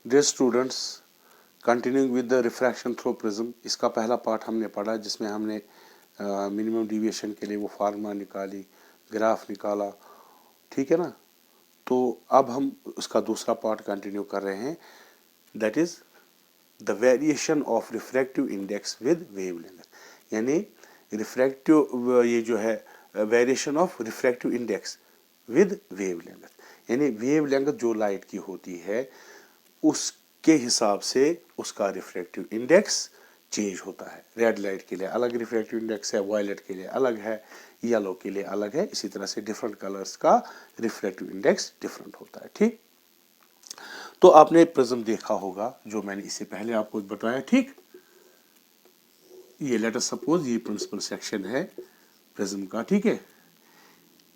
Dear students, continuing with the refraction through prism, इसका पहला part हमने पढ़ा जिसमें हमने मिनिमम डिविएशन के लिए वो फार्मूला निकाली, ग्राफ निकाला, ठीक है ना। तो अब हम उसका दूसरा पार्ट कंटिन्यू कर रहे हैं, that is the variation of refractive index with wavelength, यानी रिफ्रैक्टिव ये जो है variation of refractive index with wavelength, यानी वेवलेंथ जो लाइट की होती है उसके हिसाब से उसका रिफ्रैक्टिव इंडेक्स चेंज होता है। रेड लाइट के लिए अलग रिफ्रैक्टिव इंडेक्स है, वायलेट के लिए अलग है, येलो के लिए अलग है, इसी तरह से डिफरेंट कलर्स का रिफ्रैक्टिव इंडेक्स डिफरेंट होता है। ठीक, तो आपने प्रिज्म देखा होगा जो मैंने इससे पहले आपको बताया। ठीक, ये लेट अस सपोज ये प्रिंसिपल सेक्शन है प्रिज्म का, ठीक है।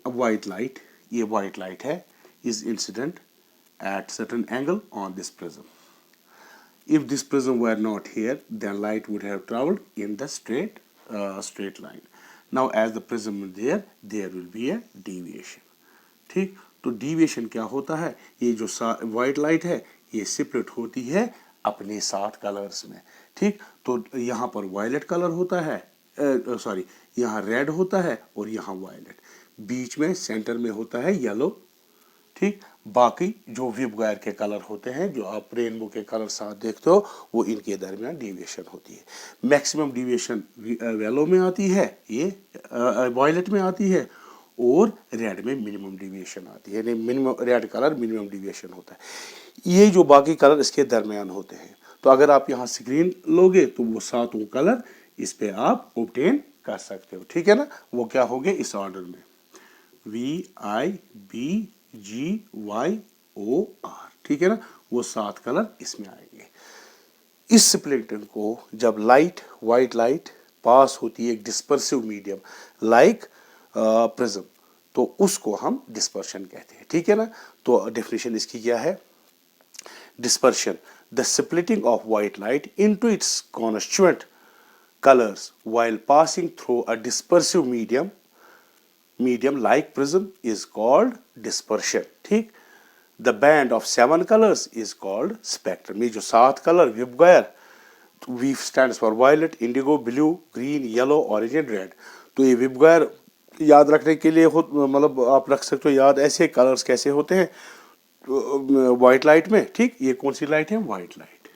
अब व्हाइट लाइट, ये व्हाइट लाइट है, is incident at certain angle on this prism. If this prism were not here, then light would have traveled in the straight line. Now as the prism is there, there will be a deviation. ठीक, तो deviation क्या होता है, ये जो white light है ये separate होती है अपने 7 कलर्स में। ठीक, तो यहाँ पर वायलेट कलर होता है, सॉरी यहाँ रेड होता है और यहाँ वायलेट, बीच में सेंटर में होता है येलो। ठीक, बाकी जो विब गायर के कलर होते हैं, जो आप रेनबो के कलर साथ देखते हो, वो इनके दरमियान डिविएशन होती है। मैक्सिमम डिविएशन येलो में आती है, ये वायलेट में आती है, और रेड में मिनिमम डिविएशन आती है, यानी minimum red colour minimum deviation होता है। ये जो बाकी कलर इसके दरमियान होते हैं। तो अगर आप यहाँ स्क्रीन लोगे तो वो 7 कलर इस पे आप ऑब्टेन कर सकते हो। ठीक है ना, वो क्या होंगे इस ऑर्डर में, VIBGYOR, ठीक है ना, वो 7 कलर इसमें आएंगे। इस स्प्लिटिंग को जब लाइट, व्हाइट लाइट पास होती है एक डिस्पर्सिव मीडियम लाइक प्रिज्म, तो उसको हम डिस्पर्शन कहते हैं। ठीक है ना, तो डेफिनेशन इसकी क्या है, dispersion, the splitting of white light into its constituent colors while passing through a dispersive medium like prism is called dispersion. ठीक, the band of 7 colors is called spectrum. ये जो 7 कलर विब गायर, V stands for violet, indigo, blue, green, yellow, orange and red. तो ये विब गायर याद रखने के लिए मतलब आप रख सकते हो याद, ऐसे कलर्स कैसे होते हैं व्हाइट लाइट में। ठीक, ये कौन सी लाइट है, व्हाइट लाइट।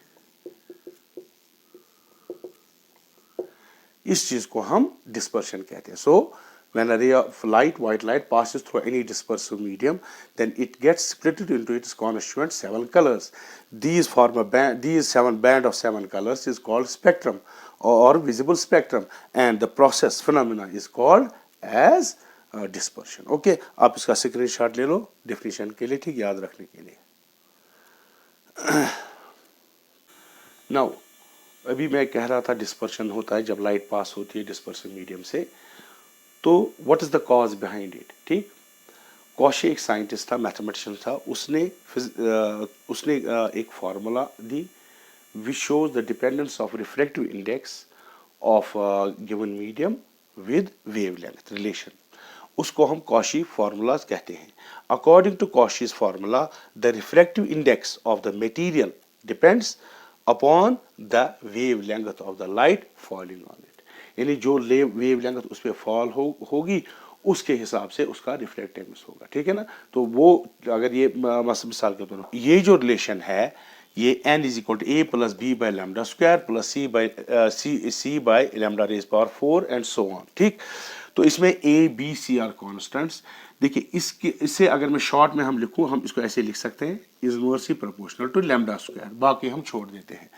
इस चीज को हम डिस्पर्शन कहते हैं। सो when a ray of light, white light, passes through any dispersive medium, then it gets split into its constituent 7 colors. These form a band, these 7 band of 7 colors is called spectrum or visible spectrum, and the process phenomena is called as dispersion. Okay, आप इसका screenshot ले लो definition के लिए, ठीक, याद रखने के लिए। नाउ अभी मैं कह रहा था डिस्पर्शन होता है जब लाइट पास होती है डिस्पर्सिव मीडियम से, तो what is the cause behind it. ठीक, कॉशी एक साइंटिस्ट था, मैथमेटिशियन था, उसने एक फार्मूला दी which shows the dependence of refractive index of given medium with wavelength relation. उसको हम कॉशी फार्मूलाज कहते हैं। According to Cauchy's formula, the refractive index of the material depends upon the wavelength of the light falling on it, यानी जो wavelength उस पर fall होगी उसके हिसाब से उसका रिफ्रैक्टिव होगा। ठीक है ना, तो वो अगर ये मिसाल के तौर पर ये जो रिलेशन है, ये n is equal to a plus b by lambda square plus c by lambda raise power 4 and so on. ठीक, तो इसमें a b c are constants. देखिए इससे अगर मैं शॉर्ट में हम लिखूं, हम इसको ऐसे लिख सकते हैं, is inversely proportional to lambda square, बाकी हम छोड़ देते हैं।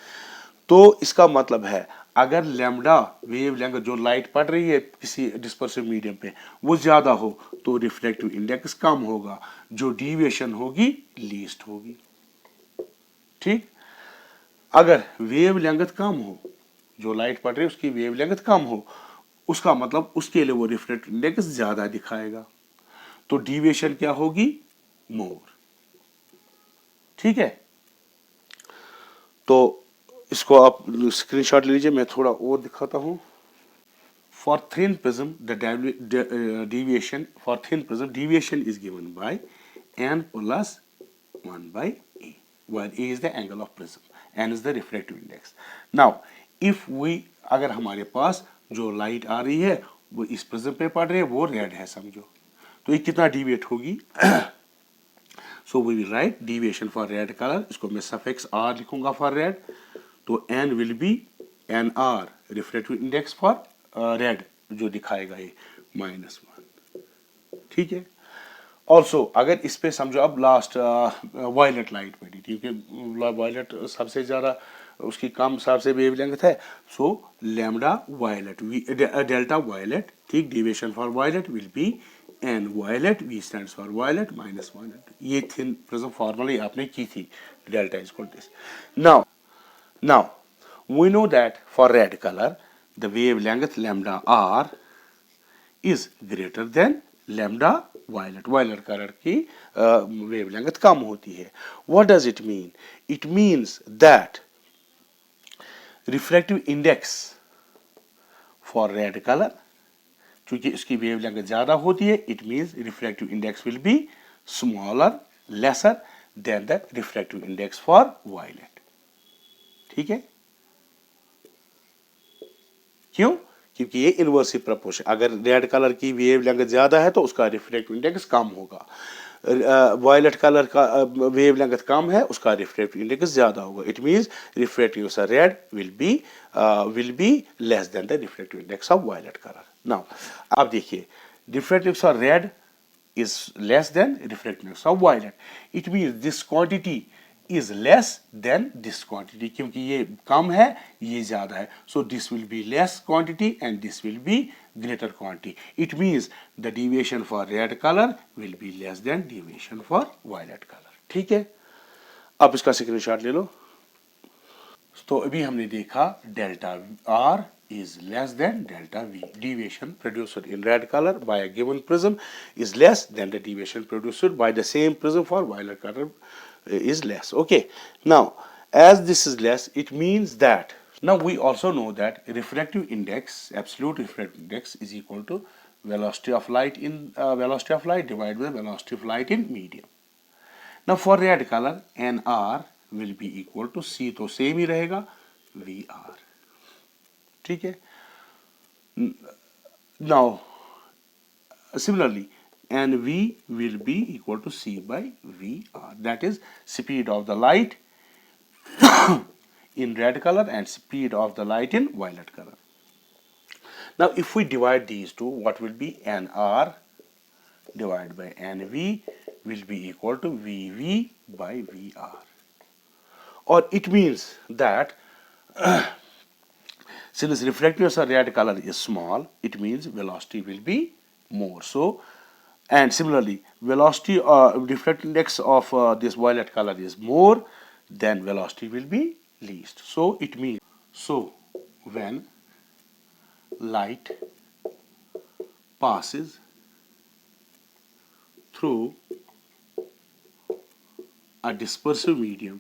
तो इसका मतलब है अगर लैम्डा वेवलेंथ जो लाइट पड़ रही है किसी डिस्पर्सिव मीडियम पे वो ज्यादा हो तो रिफ्रैक्टिव इंडेक्स कम होगा, जो डिविएशन होगी लीस्ट होगी। ठीक, अगर वेवलेंथ कम हो, जो लाइट पड़ रही है उसकी वेवलेंथ कम हो, उसका मतलब उसके लिए वो रिफ्रैक्टिव इंडेक्स ज्यादा दिखाएगा, तो डिविएशन क्या होगी, मोर। ठीक है, तो इसको आप स्क्रीनशॉट ले लीजिए, मैं थोड़ा और दिखाता हूं। For thin prism the deviation is given by n plus 1 by a, while A is the angle of prism, N is the refractive index. Now, if we अगर हमारे पास जो लाइट आ रही है वो इस प्रिज्म पे पड़ रही है, वो रेड है समझो, तो ये कितना डिविएट होगी? So we will write deviation for red color, इसको मैं suffix R लिखूंगा for red, तो N will be NR refractive index for red जो दिखाएगा ये -1, ठीक है। ऑल्सो अगर इस पे समझो अब लास्ट वायलेट लाइट पड़ी, क्योंकि वायलेट सबसे ज़्यादा उसकी कम सबसे वेवलेंथ है, so lambda violet delta violet, ठीक, deviation for violet will be n violet, v stands for violet minus violet. ये थिन प्रिज्म फॉर्मूला आपने की थी, delta is equal to this. Now we know that for red color the wavelength lambda r is greater than lambda violet. Violet color की wavelength कम होती है। What does it mean? It means that refractive index for red color, चूंकि इसकी wavelength ज़्यादा होती है, it means refractive index will be smaller, lesser than the refractive index for violet. ठीक है? क्यों? क्योंकि ये इनवर्सली प्रोपोर्शन, अगर रेड कलर की वेवलेंथ ज्यादा है तो उसका रिफ्रैक्टिव इंडेक्स कम होगा, वायलेट कलर का वेवलेंथ कम है उसका रिफ्रैक्टिव इंडेक्स ज्यादा होगा। It means refractive red will be less than the refractive index of violet colour. Now आप देखिए, refractive red is less than refractive index of violet. It means this quantity is less than this quantity, क्योंकि ये कम है ये ज्यादा है, so this will be less quantity and this will be greater quantity. It means the deviation for red color will be less than deviation for violet color. ठीक है, अब इसका स्क्रीनशॉट ले लो। तो अभी हमने देखा delta R is less than delta V. Deviation produced in red color by a given prism is less than the deviation produced by the same prism for violet color is less. Okay. Now, as this is less, it means that now we also know that refractive index, absolute refractive index, is equal to velocity of light divided by velocity of light in medium. Now, for red color, NR will be equal to C, तो same ही रहेगा VR. ठीक है। Now similarly NV will be equal to C by VR, that is speed of the light in red color and speed of the light in violet color. Now if we divide these two, what will be? NR divided by NV will be equal to VV by VR, or it means that since refractive red color is small, it means velocity will be more. So, and similarly, velocity refractive index of this violet color is more, then velocity will be least. So, it means, so when light passes through a dispersive medium,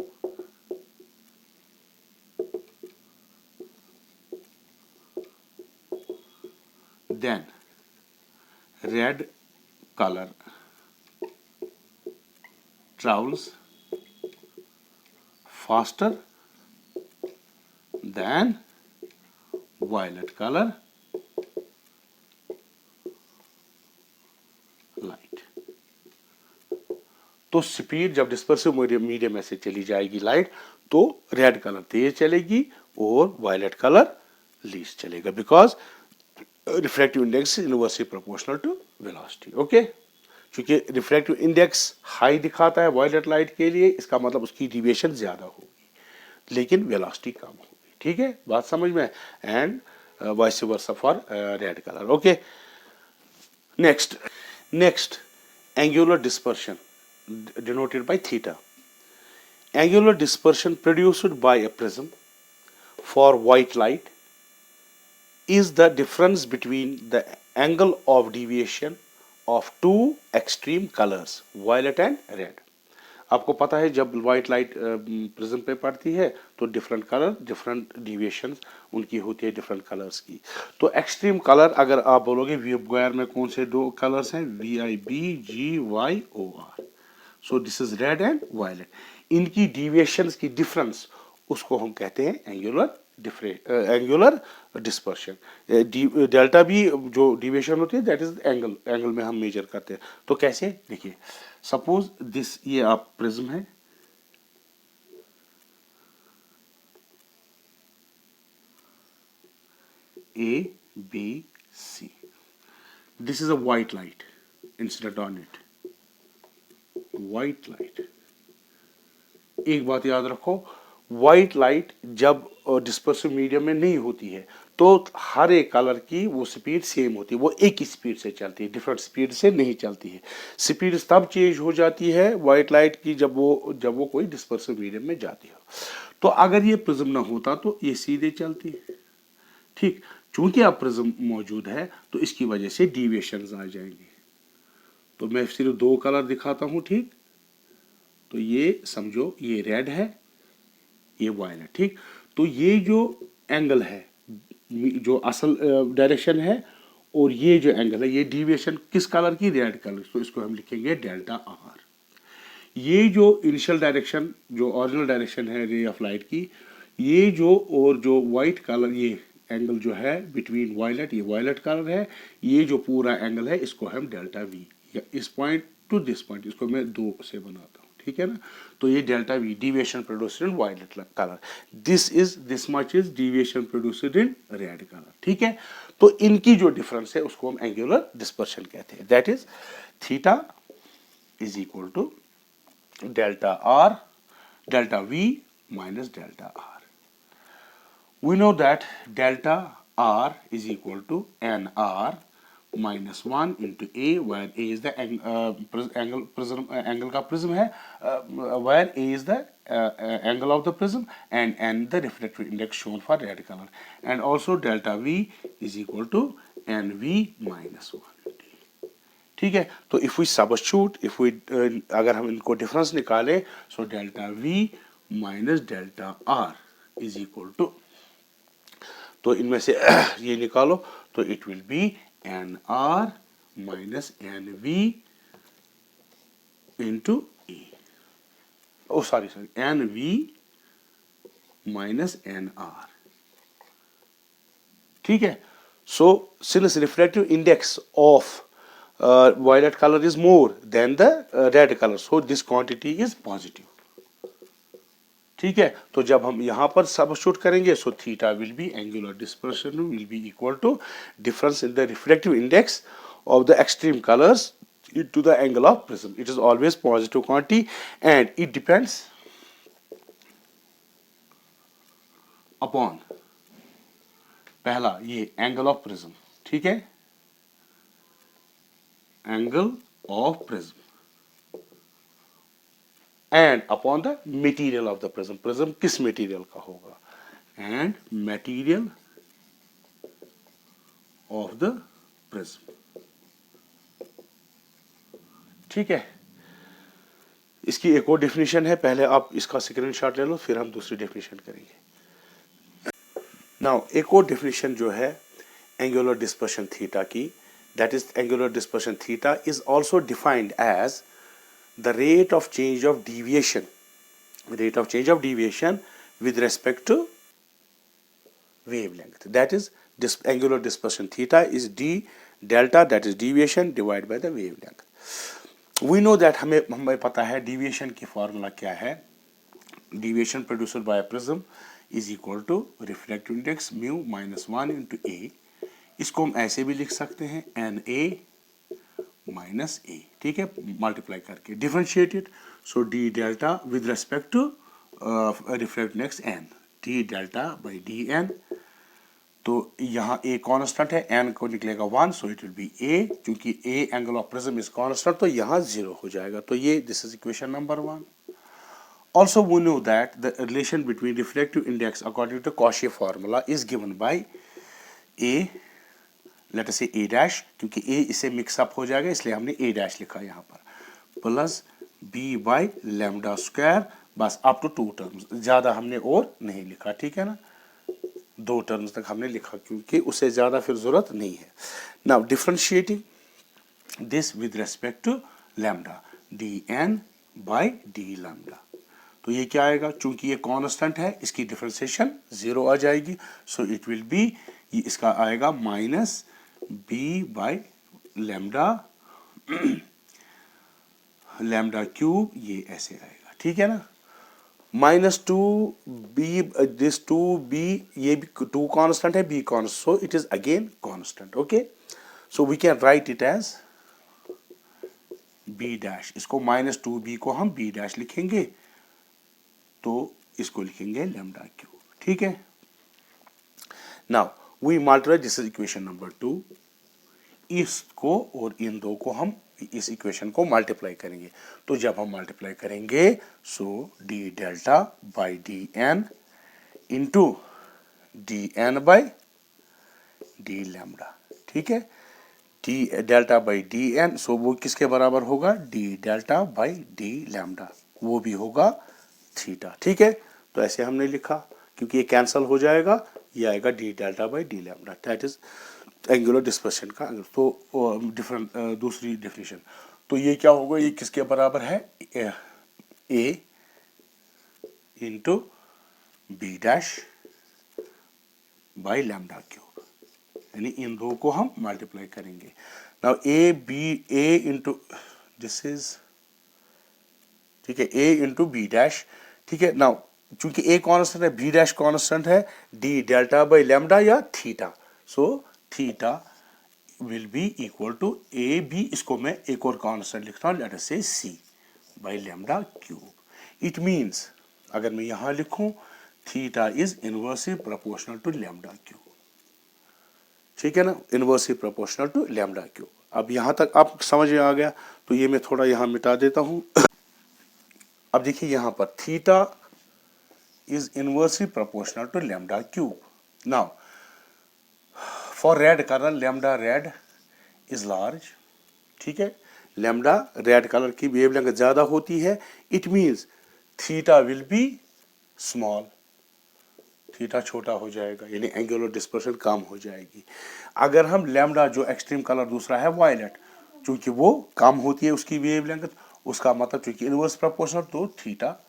then red color travels faster than violet color light. तो speed जब dispersive medium में से चली जाएगी light, तो red colour तेज चलेगी और वायलेट कलर लीस्ट चलेगा, because refractive index is inversely proportional to velocity. Okay, क्योंकि रिफ्रैक्टिव इंडेक्स हाई दिखाता है वायलेट लाइट के लिए, इसका मतलब उसकी डिविएशन ज्यादा होगी लेकिन वेलोसिटी कम होगी। ठीक है, बात समझ में? And vice versa for red colour. Okay, next angular dispersion denoted by theta. Angular dispersion produced by a prism for white light is the difference between the angle of deviation of two extreme colors, violet and red. आपको पता है जब white light prism पे पड़ती है तो different colour, different deviations उनकी होती है डिफरेंट कलर्स की। तो एक्सट्रीम कलर अगर आप बोलोगे वेवगाइड में कौन से दो कलर्स हैं, VIB, GYOR. So this is red and violet. इनकी डिविएशंस की डिफरेंस उसको हम कहते हैं एंगुलर डिस्पर्शन। डेल्टा भी जो डिविएशन होती है दैट इज एंगल में हम मेजर करते हैं। तो कैसे, देखिए सपोज दिस, ये आप प्रिज्म है, A, B, C. This is a white light incident on it. White light. एक बात याद रखो, व्हाइट लाइट जब डिस्पर्सिव मीडियम में नहीं होती है तो हर एक कलर की वो स्पीड सेम होती है, वो एक ही स्पीड से चलती है, डिफरेंट स्पीड से नहीं चलती है। स्पीड तब चेंज हो जाती है व्हाइट लाइट की जब वो कोई डिस्पर्सिव मीडियम में जाती है। तो अगर ये प्रिज्म ना होता तो ये सीधे चलती है, ठीक। चूंकि अब प्रिज्म मौजूद है तो इसकी वजह से डिविएशंस आ जाएंगे। तो मैं सिर्फ दो कलर दिखाता हूं, ठीक। तो ये समझो ये रेड है, ये वायलेट, ठीक। तो ये जो एंगल है, जो असल डायरेक्शन है, और ये जो एंगल है, ये डिविएशन किस कलर की, रेड कलर। तो इसको हम लिखेंगे डेल्टा आर। ये जो इनिशियल डायरेक्शन, जो ओरिजिनल डायरेक्शन है रे ऑफ लाइट की, ये जो और जो व्हाइट कलर, ये एंगल जो है बिटवीन वायलेट, ये वायलेट कलर है, ये जो पूरा एंगल है इसको हम डेल्टा वी, या इस पॉइंट टू दिस पॉइंट, इसको मैं 2 से बनाता हूँ, ठीक है ना। तो ये delta v, deviation produced in violet colour, this much is deviation produced in red colour, ठीक है। तो इनकी जो डिफरेंस है उसको हम एंगुलर डिस्पर्शन कहते हैं। That is theta is equal to delta r, delta we minus delta r. We know that delta R is equal to NR minus 1 into A, where A is the angle का prism है, where A is the angle of the prism and N the refractive index shown for red color, and also delta V is equal to NV minus 1. ठीक है। तो if we substitute, अगर हम इनको difference निकालें, so delta V minus delta R is equal to, तो इनमें से ये निकालो तो it will be n r minus n v into e, oh sorry n we minus N r, ठीक है। So since reflective index of violet colour is more than the red colour, so this quantity is positive, ठीक है। तो जब हम यहां पर substitute करेंगे, so theta will be, angular dispersion will be equal to difference in the reflective index of the extreme colours into the angle of prism. It is always positive quantity and it depends upon पहला ये angle of prism, ठीक है, angle of prism and upon the material of the prism. Prism किस material का होगा, and material of the prism, ठीक है। इसकी एक और डेफिनेशन है, पहले आप इसका स्क्रीनशॉट ले लो फिर हम दूसरी डेफिनेशन करेंगे। नाउ एक और डेफिनेशन जो है एंगुलर डिस्पर्शन थीटा की, that is angular dispersion theta is also defined as the rate of change of deviation with respect to wavelength. That is angular dispersion theta is d delta, that is deviation divided by the wavelength. We know that हमें पता है deviation की formula क्या है, deviation produced by a prism is equal to refractive index mu minus 1 into a. इसको हम ऐसे भी लिख सकते हैं NA माइनस ए, ठीक है, मल्टीप्लाई करके differentiated, so d delta with respect to reflect index n, d delta by d n. तो यहाँ ए कांस्टेंट है, एन को निकलेगा 1, so it will be A, क्योंकि A angle of prism is constant तो यहाँ 0 हो जाएगा। तो ये this is equation number 1। Also we know that the relation between reflective index according to Cauchy formula is given by A, late us से ए dash, क्योंकि ए इसे मिक्सअप हो जाएगा इसलिए हमने ए डैश लिखा यहाँ पर, plus b by lambda square, बस अप टू 2 टर्म्स, ज़्यादा हमने और नहीं लिखा, ठीक है ना, 2 टर्म्स तक हमने लिखा क्योंकि उससे ज़्यादा फिर ज़रूरत नहीं है। Now differentiating this with respect to lambda, d n by d lambda, तो ये क्या आएगा, चूंकि ये कांस्टेंट है इसकी डिफरेंशिएशन 0 आ जाएगी। सो इट विल बी, ये इसका आएगा minus b by lambda lambda cube, ये ऐसे आएगा, ठीक है ना। -2b, this 2b, ये भी 2 कांस्टेंट है, b constant, so it is again constant. Okay, so we can write it as b dash, इसको -2b को हम b डैश लिखेंगे, तो इसको लिखेंगे लैम्डा क्यूब, ठीक है। Now we multiply, this is equation number 2, इसको और इन दो को हम इस इक्वेशन को मल्टीप्लाई करेंगे। तो जब हम मल्टीप्लाई करेंगे, so d delta by d n into d n by d lambda, ठीक है। D delta by d n, so वो किसके बराबर होगा, d delta by d lambda, वो भी होगा थीटा, ठीक है। तो ऐसे हमने लिखा, क्योंकि ये कैंसल हो जाएगा, ये आएगा D delta by d lambda, that is angular dispersion का। तो डिफरेंट दूसरी डेफिनेशन, तो ये क्या होगा, ये किसके बराबर है, A into B dash by lambda cube, यानी इन दो को हम मल्टीप्लाई करेंगे। Now A into this is, ठीक है, ए इंटू बी डैश, ठीक है। नाउ चूंकि ए कांस्टेंट है, बी डैश कांस्टेंट है, डी डेल्टा बाई लैम्डा या theta, so theta will be equal to A b, इसको मैं एक और कांस्टेंट लिखता हूं, let us say C by lambda cube. It means अगर मैं यहां लिखूं, theta is inversely proportional to lambda cube, ठीक है ना, inversely proportional to lambda cube. अब यहां तक आप समझ में आ गया, तो ये मैं थोड़ा यहां मिटा देता हूं। अब देखिए यहां पर theta is inversely proportional to lambda cube. Now for red colour, lambda red is large, ठीक है, लैम्डा रेड कलर की वेवलेंथ ज्यादा होती है, it means theta will be small, थीटा छोटा हो जाएगा, यानी एंगुलर डिस्पर्शन कम हो जाएगी। अगर हम लैम्डा, जो एक्सट्रीम कलर दूसरा है वायलेट, चूंकि वो कम होती है उसकी वेवलेंथ, उसका मतलब चूंकि इनवर्स प्रोपोर्शनल, तो थीटा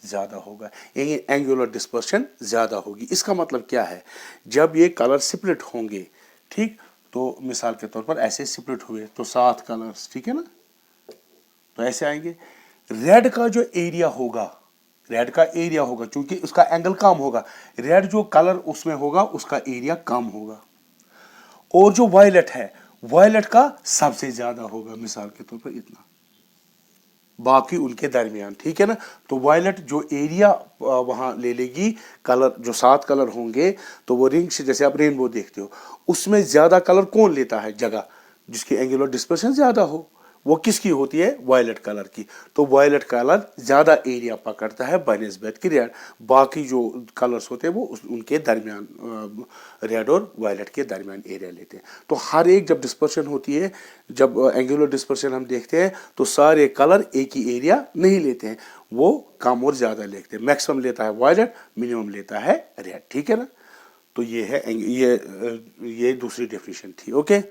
ज्यादा होगा, यानी एंगुलर डिस्पर्शन ज्यादा होगी। इसका मतलब क्या है, जब ये कलर स्प्लिट होंगे, ठीक, तो मिसाल के तौर पर ऐसे स्प्लिट हुए तो 7 कलर्स, ठीक है ना, तो ऐसे आएंगे। रेड का जो एरिया होगा, रेड का एरिया होगा, चूंकि उसका एंगल कम होगा, रेड जो कलर उसमें होगा उसका एरिया कम होगा, और जो वायलेट है, वायलेट का सबसे ज्यादा होगा, मिसाल के तौर पर इतना, बाकी उनके दरमियान, ठीक है ना। तो वायलेट जो एरिया वहां ले लेगी, कलर जो 7 कलर होंगे, तो वो रिंग से, जैसे आप रेनबो देखते हो, उसमें ज्यादा कलर कौन लेता है जगह, जिसकी एंगुलर डिस्पर्शन ज्यादा हो, वो किसकी होती है, वायलेट कलर की। तो वायलेट कलर ज्यादा एरिया पकड़ता है बनिस्बत की रेड, बाकी जो कलर्स होते हैं वो उनके दरमियान, रेड और वायलेट के दरमियान एरिया लेते हैं। तो हर एक जब डिस्पर्शन होती है, जब एंगुलर डिस्पर्शन हम देखते हैं, तो सारे कलर एक ही एरिया नहीं लेते हैं, वो कम और ज्यादा लेते हैं। मैक्सिमम लेता है वायलेट, मिनिमम लेता है रेड, ठीक है ना। तो ये है, ये दूसरी डेफिनेशन थी। Okay,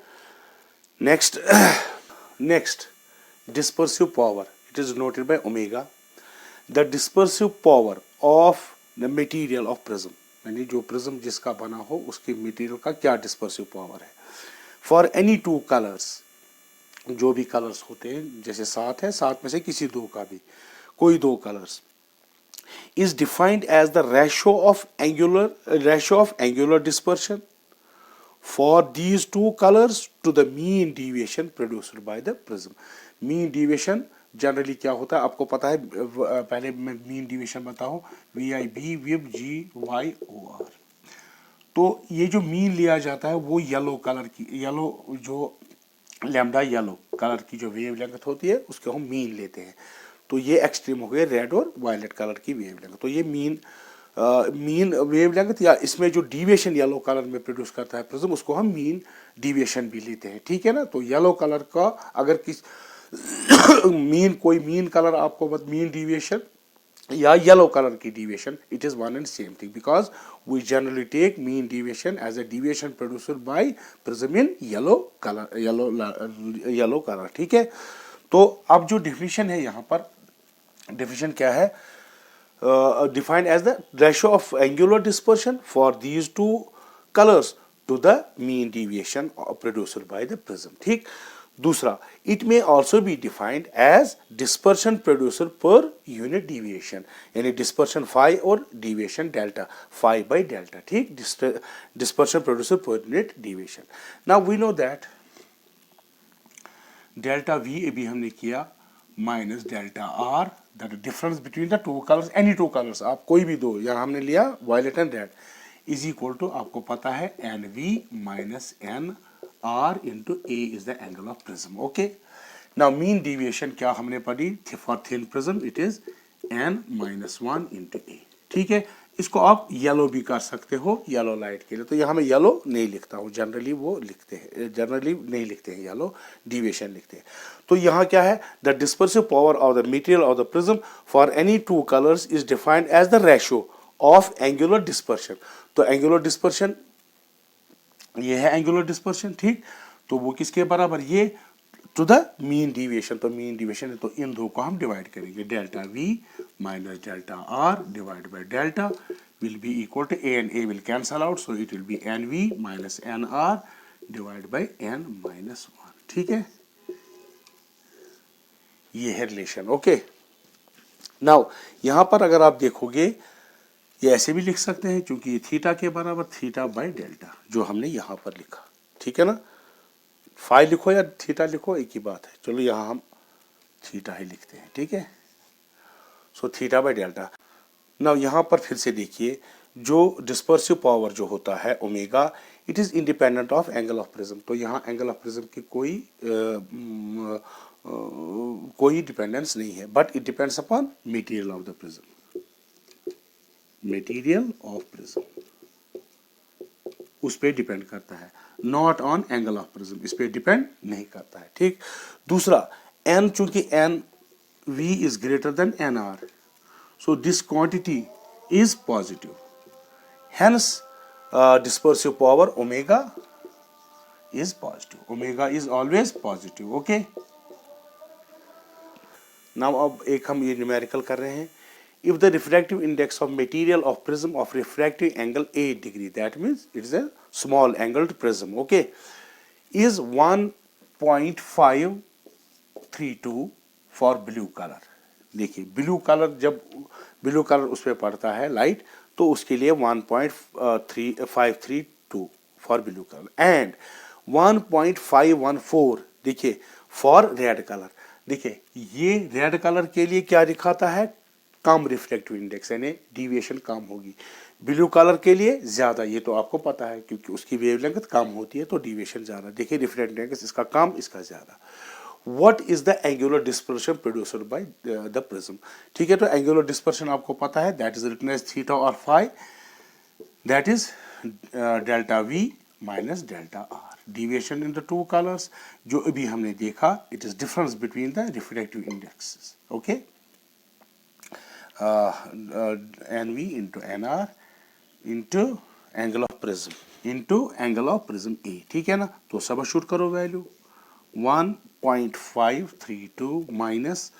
next dispersive power, it is noted by omega. The dispersive power of the material of prism, यानी जो प्रिज्म जिसका बना हो उसकी मटेरियल का क्या डिस्पर्सिव पावर है। फॉर एनी 2 कलर्स, जो भी कलर्स होते हैं, जैसे 7 है, 7 में से किसी 2 का भी, कोई 2 colours, is defined as the ratio of angular dispersion for these 2 colors to the mean deviation produced by the prism. mean deviation generally क्या होता है आपको पता है, पहले मैं मीन डिविएशन बताऊं, VIB विब GYOR। तो ये जो मीन लिया जाता है वो येलो कलर की, येलो जो लैम्डा येलो कलर की जो वेवलेंथ होती है उसको हम मीन लेते हैं। तो ये एक्सट्रीम हो गए रेड और वायलेट कलर की वेवलेंथ। तो ये मीन वेवलेंथ, या इसमें जो डिविएशन येलो कलर में प्रोड्यूस करता है प्रिज्म, उसको हम मीन डिविएशन भी लेते हैं, ठीक है ना। तो येलो कलर का अगर किस कोई मीन कलर आपको मीन डिविएशन या येलो कलर की deviation, it is one and same thing, because we generally take mean deviation as a deviation produced by prism in yellow colour, ठीक है। तो अब जो डेफिनेशन है यहाँ पर, डेफिनेशन क्या है, defined as the ratio of angular dispersion for these two colors to the mean deviation produced by the prism. ठीक. दूसरा, it may also be defined as dispersion produced per unit deviation, यानी dispersion phi और deviation delta, phi by delta. ठीक. Dispersion produced per unit deviation. Now we know that delta V अभी हमने किया minus delta R, that difference between the two colors, any two colors, आप कोई भी दो, यहाँ हमने लिया violet and red, is equal to आपको पता है NV minus NR into A is the angle of prism. Okay. Now mean deviation क्या हमने पढ़ी, for thin prism it is N minus 1 into A. ठीक है. इसको आप येलो भी कर सकते हो, येलो लाइट के लिए, तो यहाँ मैं येलो नहीं लिखता हूँ, जनरली वो लिखते हैं, जनरली नहीं लिखते हैं येलो, डिविएशन लिखते हैं. तो यहाँ क्या है, the dispersive power of the material of the prism for any two colours is defined as the ratio of angular dispersion. तो एंगुलर डिस्पर्शन ये है, एंगुलर डिस्पर्शन. ठीक. तो वो किसके बराबर, ये टू द मीन डिविएशन. तो मीन डिविएशन है, तो इन दो को हम डिवाइड करेंगे, delta we minus delta R divide by delta will be equal to A and A will cancel out, so it will be N we minus N R divide by N minus 1. ठीक है, ये है relation. Okay. Now यहां पर अगर आप देखोगे, ये ऐसे भी लिख सकते हैं, क्योंकि ये थीटा के बराबर थीटा बाय डेल्टा, जो हमने यहां पर लिखा. ठीक है ना, फाई लिखो या थीटा लिखो, एक ही बात है. चलो यहाँ हम थीटा ही लिखते हैं. ठीक है, so theta by delta. Now यहाँ पर फिर से देखिए, जो डिस्पर्सिव पावर जो होता है omega, it is independent of angle of prism. तो यहाँ एंगल ऑफ प्रिज्म की कोई डिपेंडेंस नहीं है, but it depends upon material of the prism. Material of prism उस पर डिपेंड करता है, not on angle of prism, इस पर डिपेंड नहीं करता है. ठीक. दूसरा, एन, चूंकि N V is greater than N R, so this quantity is positive, hence dispersive power omega is positive. Omega is always positive. Okay. Now अब एक हम ये न्यूमेरिकल कर रहे हैं. If the refractive index of material of prism of refractive angle 8 degree, that means it is a small angled prism, okay, is 1.532 for blue color. देखिए blue colour, जब blue colour उस पर पड़ता है लाइट, तो उसके लिए 1.532 फॉर ब्लू कलर एंड 1.514 देखिए फॉर रेड कलर. देखिए ये रेड कलर के लिए क्या दिखाता है, कम रिफ्लेक्टिव इंडेक्स, यानी डिविएशन कम होगी. ब्लू कलर के लिए ज्यादा, ये तो आपको पता है क्योंकि उसकी वेवलेंथ कम होती है, तो डिविएशन ज्यादा. देखिए रिफ्लेक्टिव इंडेक्स इसका कम, इसका ज्यादा. What is the angular dispersion produced by the prism? ठीक है, तो angular dispersion आपको पता है, that is written as theta or phi, that is delta V minus delta R. Deviation in the two colors, जो अभी हमने देखा, it is difference between the refractive indexes. Okay, NV into NR into angle of prism into angle of prism A. ठीक है ना, तो substitute करो value. 1.532 minus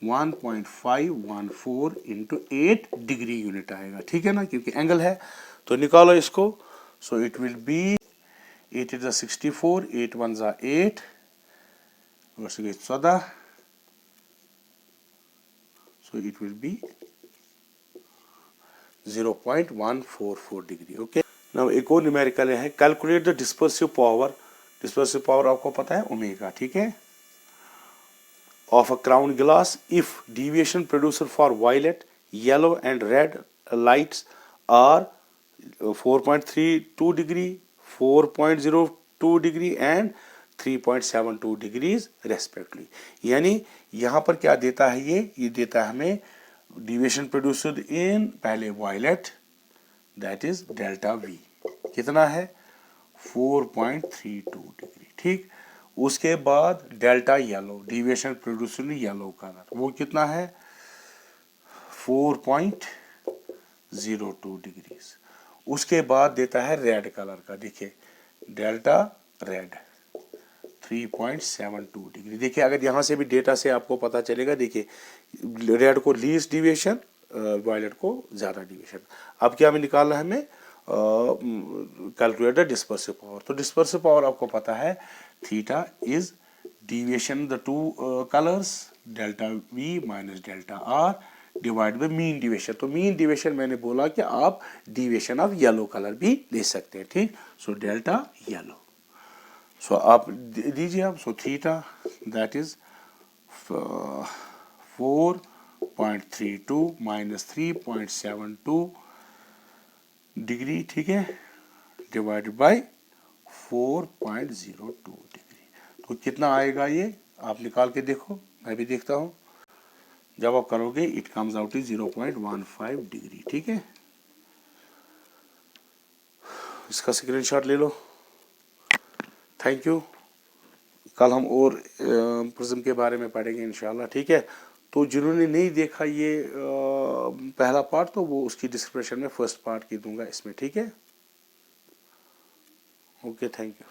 1.514 into 8 degree unit आएगा. ठीक है ना, क्योंकि एंगल है, तो निकालो इसको. सो it will B 8 is 64, 8 1 is 8, 14, so it will be 0.144 degree. Okay. Now एक और न्यूमेरिकल है, calculate the dispersive power. Dispersive power आपको पता है ओमेगा. ठीक है, of a crown glass if deviation producer for violet, yellow and red lights are 4.32 degree, 4.02 degree and 3.72 degrees respectively. यानी यहाँ पर क्या देता है, ये देता है हमें डिविएशन प्रोड्यूसर इन पहले violet, that is delta V, कितना है 4.32 डिग्री. ठीक. उसके बाद delta yellow, deviation producer yellow colour, वो कितना है 4.02 डिग्रीज. उसके बाद देता है रेड कलर का, देखिए डेल्टा रेड 3.72 डिग्री. देखिए अगर यहाँ से भी डेटा से आपको पता चलेगा, देखिए रेड को लीस्ट डिविएशन वायलेट को ज़्यादा डिविएशन। अब क्या हमें निकालना है, हमें कैलकुलेट द डिस्पर्सिव पावर। तो डिस्पर्सिव पावर आपको पता है theta is deviation the two colours delta we minus delta R divide bye mean deviation. तो मीन डिविएशन मैंने बोला कि आप डिविएशन ऑफ येलो कलर भी ले सकते हैं, ठीक। सो डेल्टा येलो, सो आप दीजिए आप, so theta that is 4.32 minus 3.72 degree, ठीक है, डिवाइडेड बाय 4.02 डिग्री। तो कितना आएगा ये आप निकाल के देखो, मैं भी देखता हूँ। जब आप करोगे it comes out is 0.15 degree, ठीक है। इसका स्क्रीनशॉट ले लो। Thank you. कल हम और प्रिज्म के बारे में पढ़ेंगे इंशाल्लाह, ठीक है। तो जिन्होंने नहीं देखा ये पहला पार्ट, तो वो उसकी डिस्क्रिप्शन में फर्स्ट पार्ट की दूंगा इसमें, ठीक है। Okay, thank you.